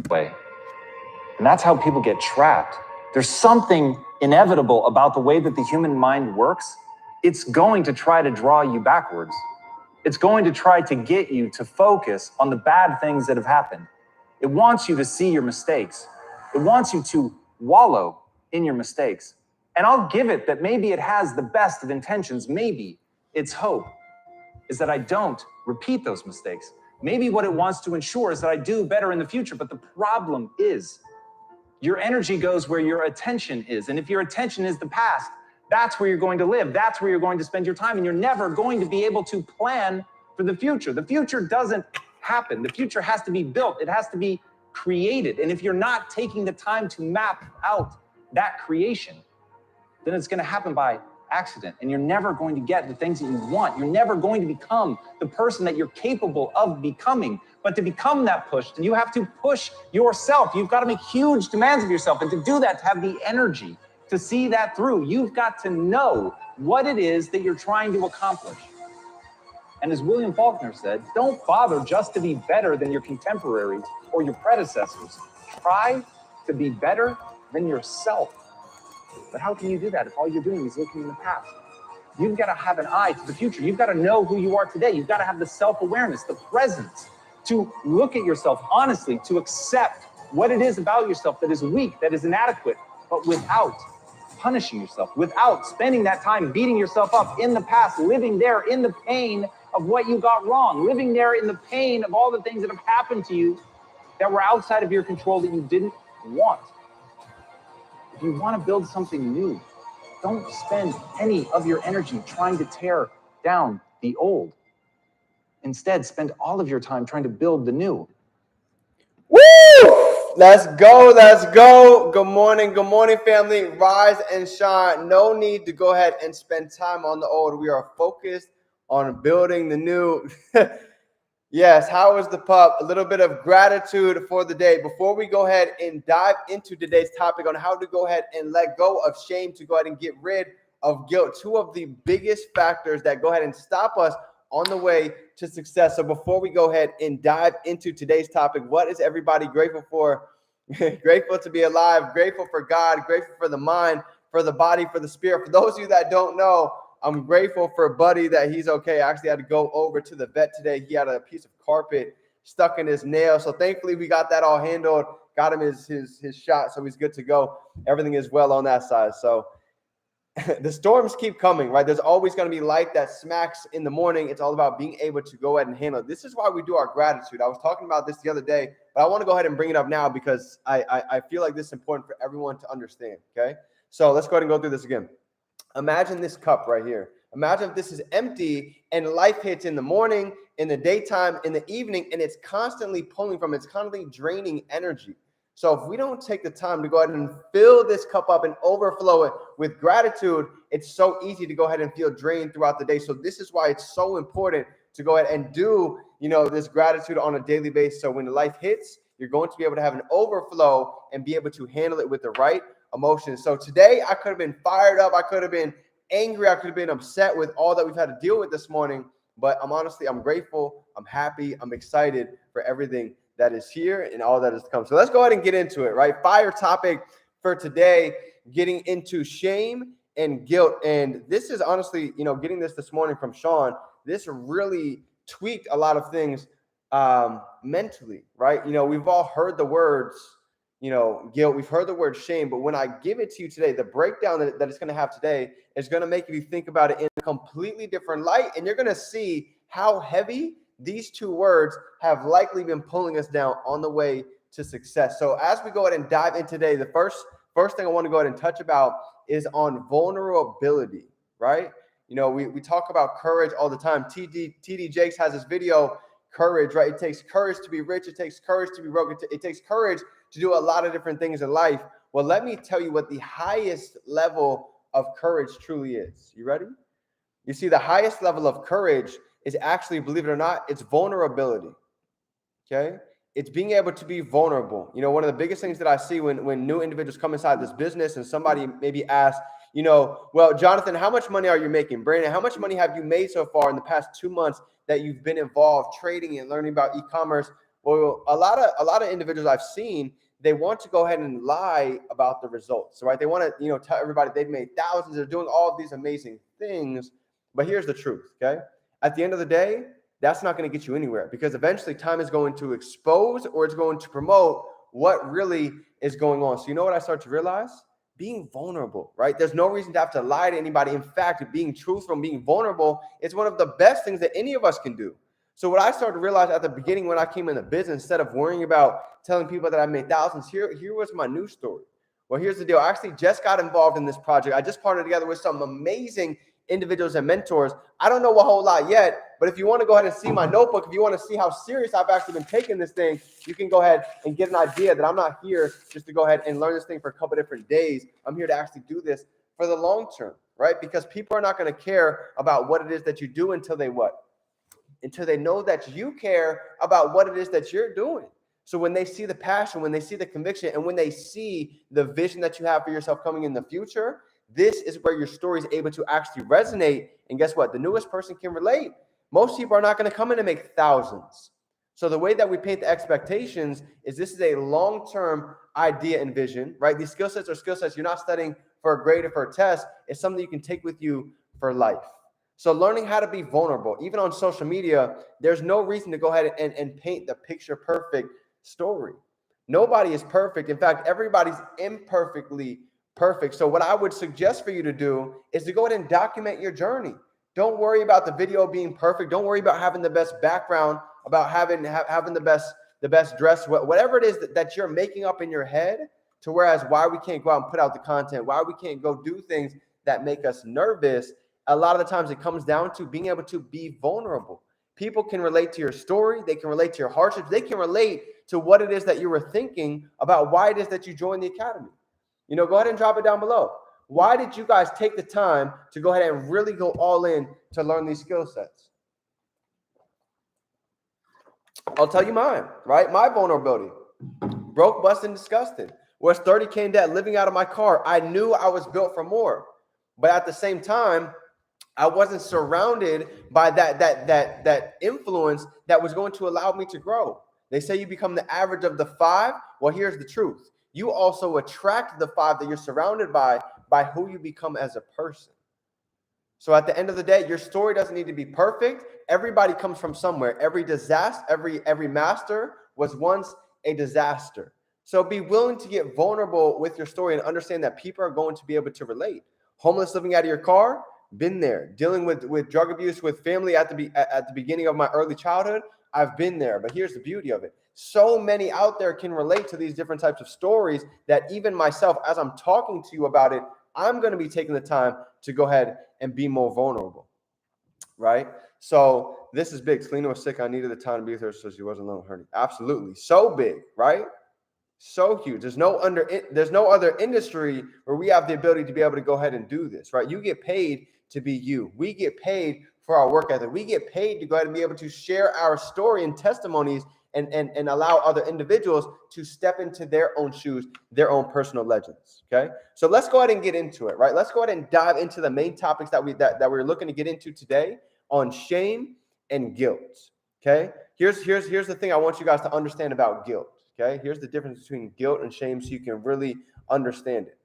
Way. And that's how people get trapped. There's something inevitable about the way that the human mind works. It's going to try to draw you backwards. It's going to try to get you to focus on the bad things that have happened. It wants you to see your mistakes. It wants you to wallow in your mistakes. And I'll give it that maybe it has the best of intentions. Maybe its hope is that I don't repeat those mistakes. Maybe what it wants to ensure is that I do better in the future. But the problem is, your energy goes where your attention is. And if your attention is the past, that's where you're going to live. That's where you're going to spend your time. And you're never going to be able to plan for the future. The future doesn't happen. The future has to be built. It has to be created. And if you're not taking the time to map out that creation, then it's going to happen by accident. And you're never going to get the things that you want. You're never going to become the person that you're capable of becoming. But to become that pushed, you have to push yourself. You've got to make huge demands of yourself. And to do that, to have the energy to see that through, you've got to know what it is that you're trying to accomplish. And as William Faulkner said, don't bother just to be better than your contemporaries or your predecessors. Try to be better than yourself. But how can you do that if all you're doing is looking in the past? You've got to have an eye to the future. You've got to know who you are today. You've got to have the self-awareness, the presence, to look at yourself honestly, to accept what it is about yourself that is weak, that is inadequate, but without punishing yourself, without spending that time beating yourself up in the past, living there in the pain of what you got wrong, living there in the pain of all the things that have happened to you that were outside of your control that you didn't want. If you want to build something new, don't spend any of your energy trying to tear down the old. Instead, spend all of your time trying to build the new. Woo! Let's go. Let's go. Good morning, family. Rise and shine. No need to go ahead and spend time on the old. We are focused on building the new. Yes, how is the pup? A little bit of gratitude for the day. Before we go ahead and dive into today's topic on how to go ahead and let go of shame, to go ahead and get rid of guilt, two of the biggest factors that go ahead and stop us on the way to success. So before we go ahead and dive into today's topic, what is everybody grateful for? Grateful to be alive, grateful for God, grateful for the mind, for the body, for the spirit. For those of you that don't know, I'm grateful for Buddy that he's okay. I actually had to go over to the vet today. He had a piece of carpet stuck in his nail. So thankfully we got that all handled, got him his shot. So he's good to go. Everything is well on that side. So the storms keep coming, right? There's always going to be light that smacks in the morning. It's all about being able to go ahead and handle it. This is why we do our gratitude. I was talking about this the other day, but I want to go ahead and bring it up now because I feel like this is important for everyone to understand, okay? So let's go ahead and go through this again. Imagine this cup right here. Imagine if this is empty and life hits in the morning, in the daytime, in the evening, and it's constantly pulling from, it's constantly draining energy. So if we don't take the time to go ahead and fill this cup up and overflow it with gratitude, it's so easy to go ahead and feel drained throughout the day. So this is why it's so important to go ahead and do, this gratitude on a daily basis. So when life hits, you're going to be able to have an overflow and be able to handle it with the right emotions. So today I could have been fired up. I could have been angry. I could have been upset with all that we've had to deal with this morning. But I'm grateful. I'm happy. I'm excited for everything that is here and all that is to come. So let's go ahead and get into it, right? Fire topic for today, getting into shame and guilt. And this is honestly, getting this morning from Sean, this really tweaked a lot of things mentally, right? We've all heard the words, guilt. We've heard the word shame, but when I give it to you today, the breakdown that it's going to have today is going to make you think about it in a completely different light. And you're going to see how heavy these two words have likely been pulling us down on the way to success. So as we go ahead and dive in today, the first thing I want to go ahead and touch about is on vulnerability, right? We talk about courage all the time. TD Jakes has this video, courage, right? It takes courage to be rich. It takes courage to be broke. It takes courage to do a lot of different things in life. Well, let me tell you what the highest level of courage truly is. You ready? You see, the highest level of courage is actually, believe it or not, it's vulnerability. Okay. It's being able to be vulnerable. You know, one of the biggest things that I see when new individuals come inside this business and somebody maybe asks, you know, well, Jonathan, how much money are you making? Brandon, how much money have you made so far in the past 2 months that you've been involved trading and learning about e-commerce? Well, a lot of individuals I've seen, they want to go ahead and lie about the results, right? They want to, you know, tell everybody they've made thousands, they're doing all of these amazing things. But here's the truth, okay? At the end of the day, that's not going to get you anywhere, because eventually time is going to expose, or it's going to promote what really is going on. So you know what I start to realize? Being vulnerable, right? There's no reason to have to lie to anybody. In fact, being truthful and being vulnerable is one of the best things that any of us can do. So what I started to realize at the beginning when I came into business, instead of worrying about telling people that I made thousands, here was my new story. Well, here's the deal. I actually just got involved in this project. I just partnered together with some amazing individuals and mentors. I don't know a whole lot yet, but if you want to go ahead and see my notebook, if you want to see how serious I've actually been taking this thing, you can go ahead and get an idea that I'm not here just to go ahead and learn this thing for a couple different days. I'm here to actually do this for the long term, right? Because people are not going to care about what it is that you do until they what? Until they know that you care about what it is that you're doing. So when they see the passion, when they see the conviction, and when they see the vision that you have for yourself coming in the future, this is where your story is able to actually resonate. And guess what? The newest person can relate. Most people are not going to come in and make thousands. So the way that we paint the expectations is this is a long-term idea and vision, right? These skill sets are skill sets you're not studying for a grade or for a test. It's something you can take with you for life. So learning how to be vulnerable, even on social media, there's no reason to go ahead and paint the picture perfect story. Nobody is perfect. In fact, everybody's imperfectly perfect. So what I would suggest for you to do is to go ahead and document your journey. Don't worry about the video being perfect. Don't worry about having the best background, about having the best dress, whatever it is that you're making up in your head. To whereas why we can't go out and put out the content, why we can't go do things that make us nervous. A lot of the times it comes down to being able to be vulnerable. People can relate to your story. They can relate to your hardships. They can relate to what it is that you were thinking about why it is that you joined the academy. You know, go ahead and drop it down below. Why did you guys take the time to go ahead and really go all in to learn these skill sets? I'll tell you mine, right? My vulnerability. Broke, busted, and disgusted. Was 30K in debt, living out of my car. I knew I was built for more. But at the same time, I wasn't surrounded by that influence that was going to allow me to grow. They say you become the average of the 5. Well, here's the truth. You also attract the 5 that you're surrounded by who you become as a person. So at the end of the day, your story doesn't need to be perfect. Everybody comes from somewhere. Every disaster, every master was once a disaster. So be willing to get vulnerable with your story and understand that people are going to be able to relate. Homeless, living out of your car, been there. Dealing with drug abuse with family at the beginning of my early childhood, I've been there. But here's the beauty of it. So many out there can relate to these different types of stories that even myself, as I'm talking to you about it, I'm going to be taking the time to go ahead and be more vulnerable, right? So this is big. Selena was sick. I needed the time to be with her so she wasn't alone hurting. Absolutely. So big, right? So huge. There's no other industry where we have the ability to be able to go ahead and do this, right? You get paid to be you. We get paid for our work ethic. We get paid to go ahead and be able to share our story and testimonies and allow other individuals to step into their own shoes, their own personal legends. Okay. So let's go ahead and get into it, right? Let's go ahead and dive into the main topics that we're looking to get into today on shame and guilt. Okay. Here's the thing I want you guys to understand about guilt. Okay. Here's the difference between guilt and shame so you can really understand it.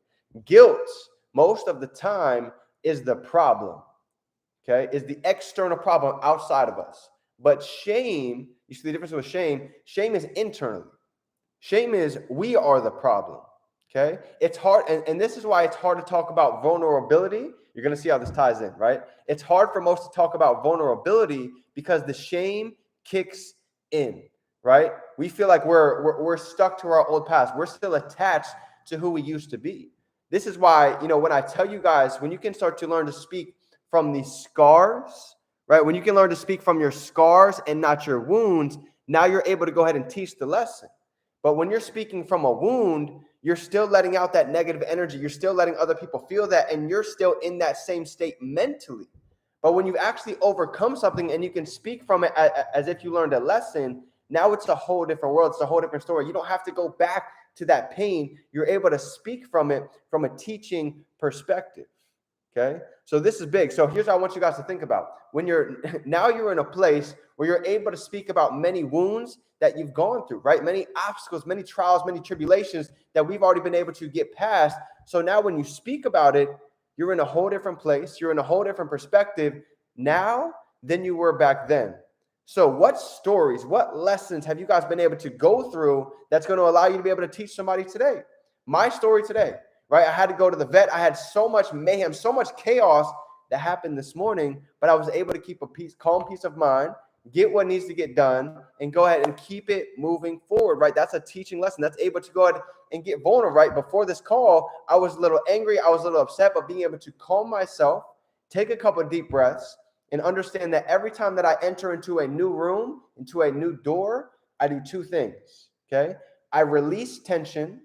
Guilt, most of the time, is the problem. Okay. Is the external problem outside of us. But shame, you see the difference with shame? Shame is internally. Shame is we are the problem. Okay. It's hard. And this is why it's hard to talk about vulnerability. You're going to see how this ties in, right? It's hard for most to talk about vulnerability because the shame kicks in, right? We feel like we're stuck to our old past. We're still attached to who we used to be. This is why, when I tell you guys, when you can start to learn to speak from the scars, right? When you can learn to speak from your scars and not your wounds, now you're able to go ahead and teach the lesson. But when you're speaking from a wound, you're still letting out that negative energy. You're still letting other people feel that, and you're still in that same state mentally. But when you actually overcome something and you can speak from it as if you learned a lesson, now it's a whole different world. It's a whole different story. You don't have to go back to that pain. You're able to speak from it from a teaching perspective. Okay, so this is big. So here's what I want you guys to think about. When you're in a place where you're able to speak about many wounds that you've gone through, right? Many obstacles, many trials, many tribulations that we've already been able to get past. So now when you speak about it, you're in a whole different place. You're in a whole different perspective now than you were back then. So what stories, what lessons have you guys been able to go through that's going to allow you to be able to teach somebody today? My story today. Right? I had to go to the vet. I had so much mayhem, so much chaos that happened this morning, but I was able to keep a calm peace of mind, get what needs to get done, and go ahead and keep it moving forward, right? That's a teaching lesson. That's able to go ahead and get vulnerable, right? Before this call, I was a little angry. I was a little upset, but being able to calm myself, take a couple of deep breaths, and understand that every time that I enter into a new room, into a new door, I do two things, okay? I release tension,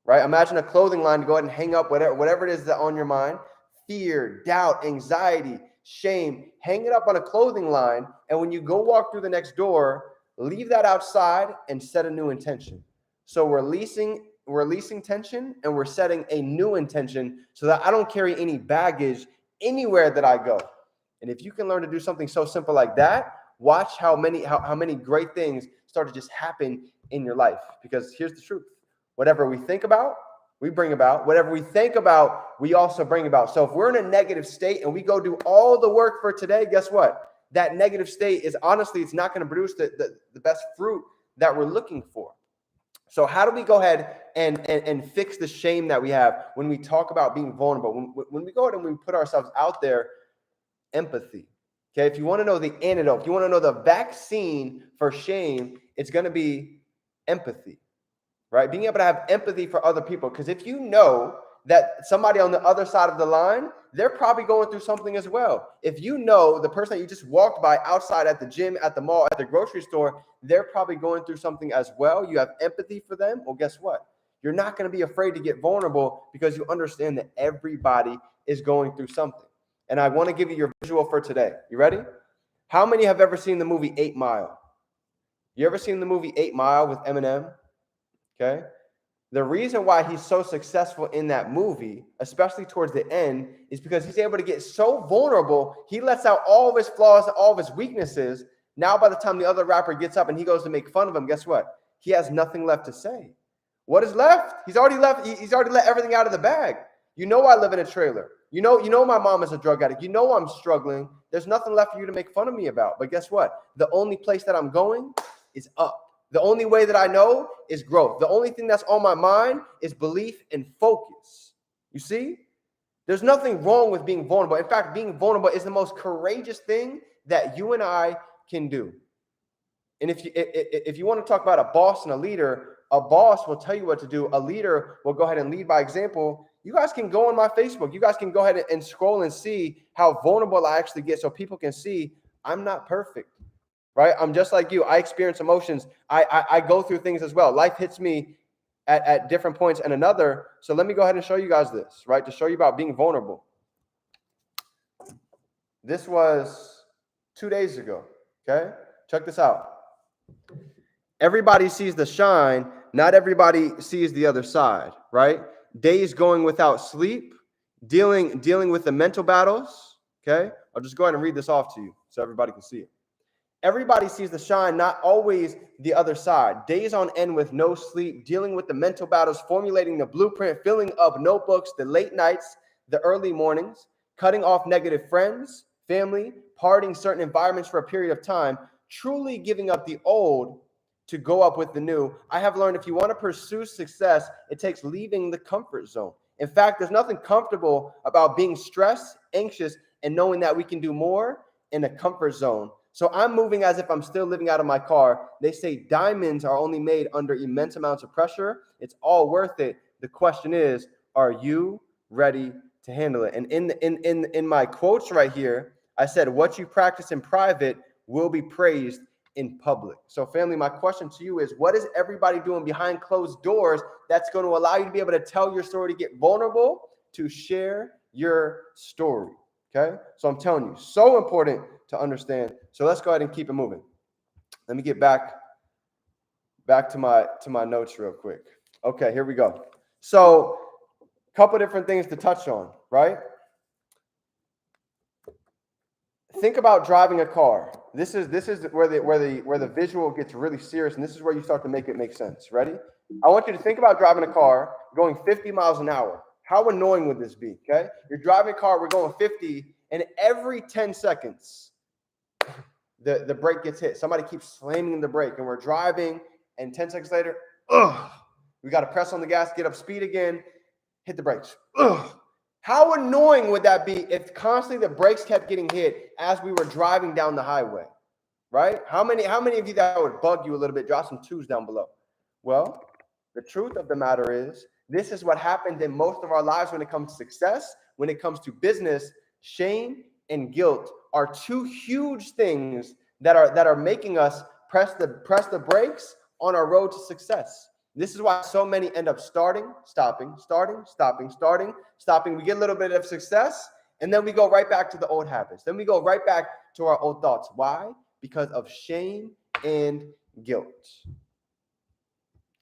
right? Imagine a clothing line to go ahead and hang up whatever it is that on your mind, fear, doubt, anxiety, shame, hang it up on a clothing line. And when you go walk through the next door, leave that outside and set a new intention. So we're releasing tension and we're setting a new intention so that I don't carry any baggage anywhere that I go. And if you can learn to do something so simple like that, watch how many great things start to just happen in your life. Because here's the truth. Whatever we think about, we bring about. Whatever we think about, we also bring about. So if we're in a negative state and we go do all the work for today, guess what? That negative state is honestly, it's not going to produce the best fruit that we're looking for. So how do we go ahead and fix the shame that we have when we talk about being vulnerable? When we go ahead and we put ourselves out there, empathy. Okay, if you want to know the antidote, if you want to know the vaccine for shame, it's going to be empathy. Right? Being able to have empathy for other people. Because if you know that somebody on the other side of the line, they're probably going through something as well. If you know the person that you just walked by outside at the gym, at the mall, at the grocery store, they're probably going through something as well. You have empathy for them. Well, guess what? You're not going to be afraid to get vulnerable because you understand that everybody is going through something. And I want to give you your visual for today. You ready? How many have ever seen the movie 8 Mile? You ever seen the movie 8 Mile with Eminem? Okay. The reason why he's so successful in that movie, especially towards the end, is because he's able to get so vulnerable. He lets out all of his flaws, all of his weaknesses. Now, by the time the other rapper gets up and he goes to make fun of him, guess what? He has nothing left to say. What is left? He's already left. He's already let everything out of the bag. You know, I live in a trailer. You know, my mom is a drug addict. You know, I'm struggling. There's nothing left for you to make fun of me about. But guess what? The only place that I'm going is up. The only way that I know is growth. The only thing that's on my mind is belief and focus. You see? There's nothing wrong with being vulnerable. In fact, being vulnerable is the most courageous thing that you and I can do. And if you want to talk about a boss and a leader, a boss will tell you what to do. A leader will go ahead and lead by example. You guys can go on my Facebook. You guys can go ahead and scroll and see how vulnerable I actually get so people can see I'm not perfect. Right? I'm just like you. I experience emotions. I go through things as well. Life hits me at different points and another. So let me go ahead and show you guys this, right? To show you about being vulnerable. This was 2 days ago. Okay? Check this out. Everybody sees the shine. Not everybody sees the other side, right? Days going without sleep, dealing with the mental battles. Okay? I'll just go ahead and read this off to you so everybody can see it. Everybody sees the shine, not always the other side. Days on end with no sleep, dealing with the mental battles, formulating the blueprint, filling up notebooks, the late nights, the early mornings, cutting off negative friends, family, parting certain environments for a period of time, truly giving up the old to go up with the new. I have learned if you want to pursue success, it takes leaving the comfort zone. In fact, there's nothing comfortable about being stressed, anxious, and knowing that we can do more in a comfort zone. So I'm moving as if I'm still living out of my car. They say diamonds are only made under immense amounts of pressure. It's all worth it. The question is, are you ready to handle it? And in my quotes right here, I said, what you practice in private will be praised in public. So family, my question to you is, what is everybody doing behind closed doors that's going to allow you to be able to tell your story, to get vulnerable, to share your story? Okay? So I'm telling you, so important to understand. So let's go ahead and keep it moving. Let me get back to my notes real quick. Okay, here we go. So a couple different things to touch on, right? Think about driving a car. This is where the visual gets really serious, and this is where you start to make it make sense. Ready? I want you to think about driving a car going 50 miles an hour. How annoying would this be? Okay, you're driving a car, we're going 50, and every 10 seconds, the brake gets hit. Somebody keeps slamming the brake, and we're driving, and 10 seconds later, we got to press on the gas, get up speed again, hit the brakes. How annoying would that be if constantly the brakes kept getting hit as we were driving down the highway, right? How many of you that would bug you a little bit? Drop some twos down below. Well, the truth of the matter is, this is what happened in most of our lives when it comes to success, when it comes to business. Shame and guilt are two huge things that are making us press the brakes on our road to success. This is why so many end up starting, stopping. We get a little bit of success, and then we go right back to the old habits. Then we go right back to our old thoughts. Why? Because of shame and guilt.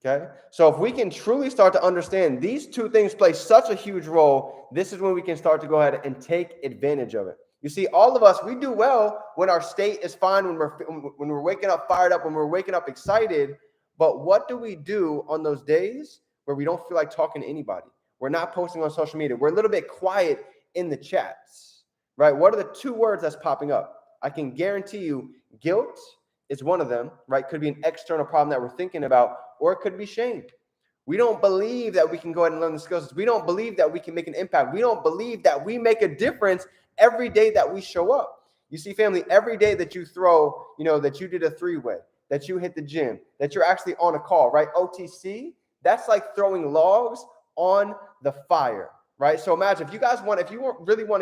Okay? So if we can truly start to understand these two things play such a huge role, this is when we can start to go ahead and take advantage of it. You see, all of us, we do well when our state is fine, when we're waking up fired up, when we're waking up excited. But what do we do on those days where we don't feel like talking to anybody? We're not posting on social media. We're a little bit quiet in the chats, right? What are the two words that's popping up? I can guarantee you guilt is one of them, right? Could be an external problem that we're thinking about, or it could be shame. We don't believe that we can go ahead and learn the skills. We don't believe that we can make an impact. We don't believe that we make a difference every day that we show up. You see, family, every day that you throw, that you did a 3-way, that you hit the gym, that you're actually on a call, right? OTC, that's like throwing logs on the fire, right? So imagine if you really want to